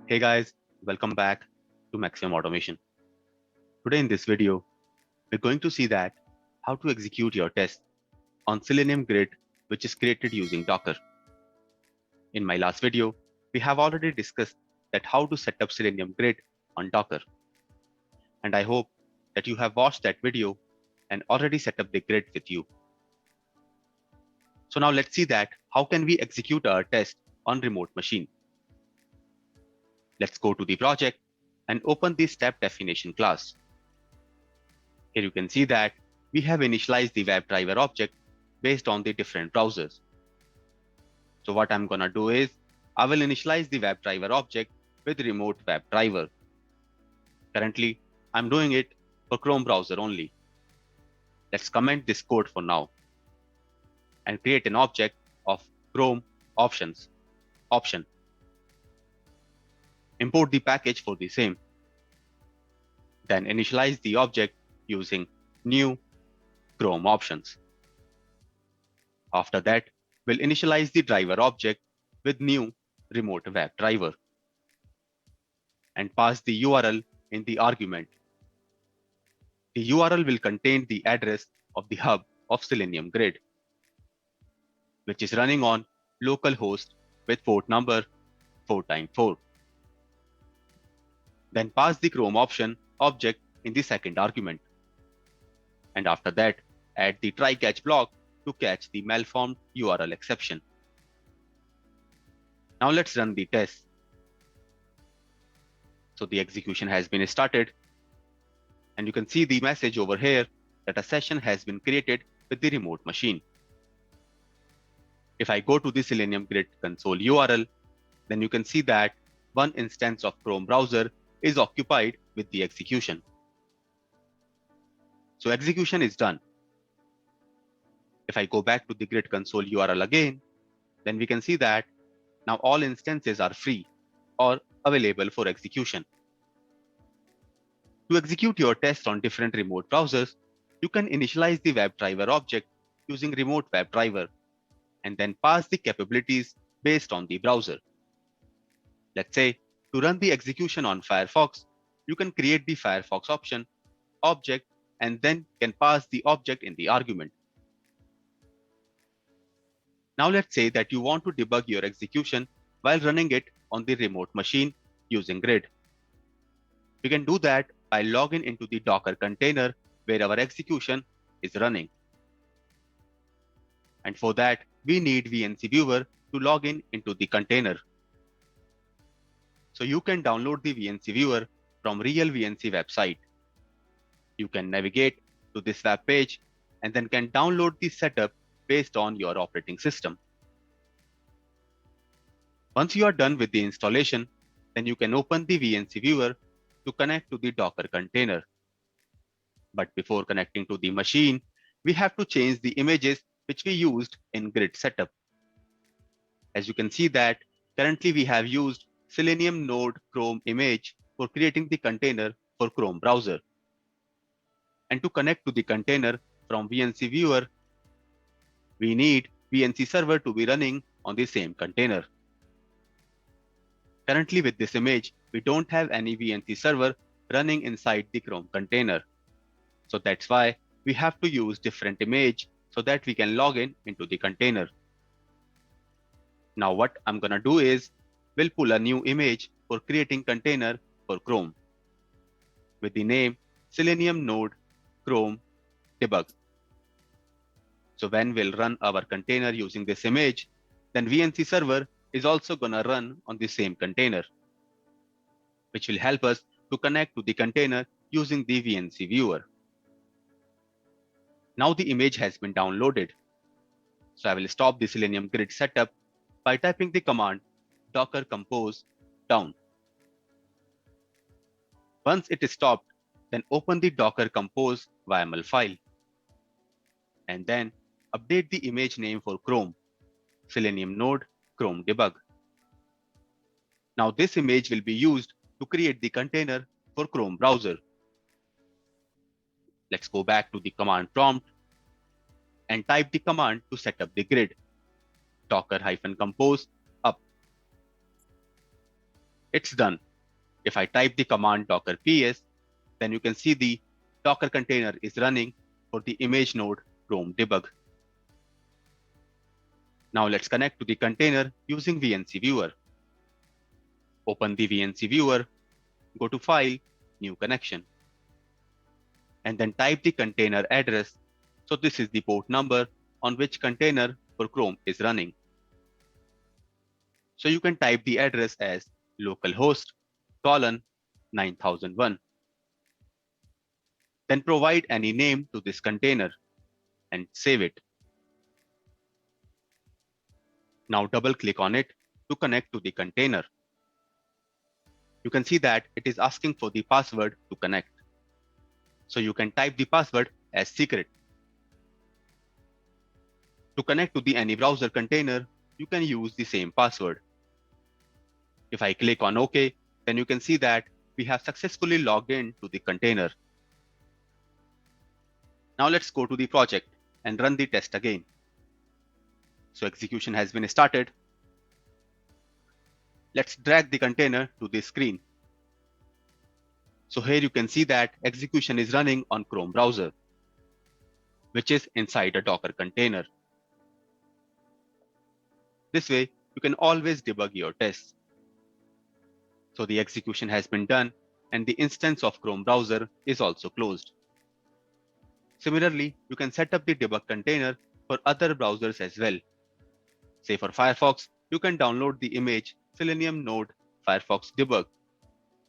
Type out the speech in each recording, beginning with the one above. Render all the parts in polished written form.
Hey guys, welcome back to Maximum Automation. Today in this video, we're going to see that how to execute your test on Selenium Grid, which is created using Docker. In my last video, we have already discussed that how to set up Selenium Grid on Docker. And I hope that you have watched that video and already set up the grid with you. So now let's see that how can we execute our test on remote machine. Let's go to the project and open the step definition class. Here you can see that we have initialized the WebDriver object based on the different browsers. So what I'm gonna do is I will initialize the WebDriver object with remote WebDriver. Currently, I'm doing it for Chrome browser only. Let's comment this code for now and create an object of Chrome options option. Import the package for the same. Then initialize the object using new Chrome options. After that, we'll initialize the driver object with new remote WebDriver and pass the URL in the argument. The URL will contain the address of the hub of Selenium Grid, which is running on localhost with port number 4x4. Then pass the Chrome option object in the second argument. And after that, add the try catch block to catch the malformed URL exception. Now let's run the test. So the execution has been started. And you can see the message over here that a session has been created with the remote machine. If I go to the Selenium Grid console URL, then you can see that one instance of Chrome browser is occupied with the execution. So execution is done. If I go back to the Grid console URL again, then we can see that now all instances are free or available for execution. To execute your test on different remote browsers, you can initialize the WebDriver object using remote WebDriver and then pass the capabilities based on the browser. Let's say to run the execution on Firefox, you can create the Firefox option object and then can pass the object in the argument. Now let's say that you want to debug your execution while running it on the remote machine using Grid. We can do that by logging into the Docker container where our execution is running. And for that, we need VNC Viewer to log in into the container. So you can download the VNC Viewer from Real VNC website. You can navigate to this web page and then can download the setup based on your operating system. Once you are done with the installation, then you can open the VNC Viewer to connect to the Docker container. But before connecting to the machine, we have to change the images which we used in Grid setup. As you can see that currently we have used Selenium Node Chrome image for creating the container for Chrome browser. And to connect to the container from VNC Viewer, we need VNC server to be running on the same container. Currently with this image, we don't have any VNC server running inside the Chrome container. So that's why we have to use different image so that we can log in into the container. Now what I'm gonna do is, we'll pull a new image for creating container for Chrome with the name Selenium Node Chrome Debug. So when we'll run our container using this image, then VNC server is also gonna run on the same container, which will help us to connect to the container using the VNC Viewer. Now the image has been downloaded. So I will stop the Selenium Grid setup by typing the command docker compose down. Once it is stopped, then open the docker compose YAML file and then update the image name for Chrome, Selenium Node Chrome Debug. Now this image will be used to create the container for Chrome browser. Let's go back to the command prompt and type the command to set up the grid, docker-compose up. It's done. If I type the command docker ps, then you can see the Docker container is running for the image node Chrome debug. Now let's connect to the container using VNC Viewer. Open the VNC Viewer, go to File, New Connection, and then type the container address. So this is the port number on which container for Chrome is running. So you can type the address as localhost colon 9001. Then provide any name to this container and save it. Now double click on it to connect to the container. You can see that it is asking for the password to connect. So you can type the password as secret. To connect to the any browser container, you can use the same password. If I click on OK, then you can see that we have successfully logged in to the container. Now let's go to the project and run the test again. So execution has been started. Let's drag the container to the screen. So here you can see that execution is running on Chrome browser, which is inside a Docker container. This way, you can always debug your tests. So the execution has been done and the instance of Chrome browser is also closed. Similarly, you can set up the debug container for other browsers as well. Say for Firefox, you can download the image Selenium node Firefox debug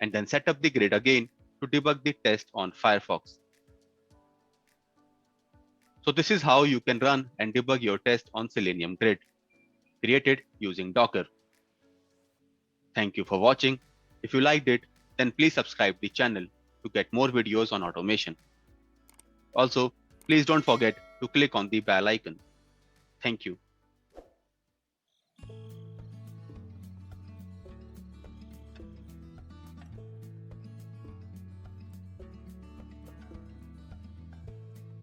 and then set up the grid again to debug the test on Firefox. So this is how you can run and debug your test on Selenium Grid, created using Docker. Thank you for watching. If you liked it, then please subscribe the channel to get more videos on automation. Also, please don't forget to click on the bell icon. Thank you.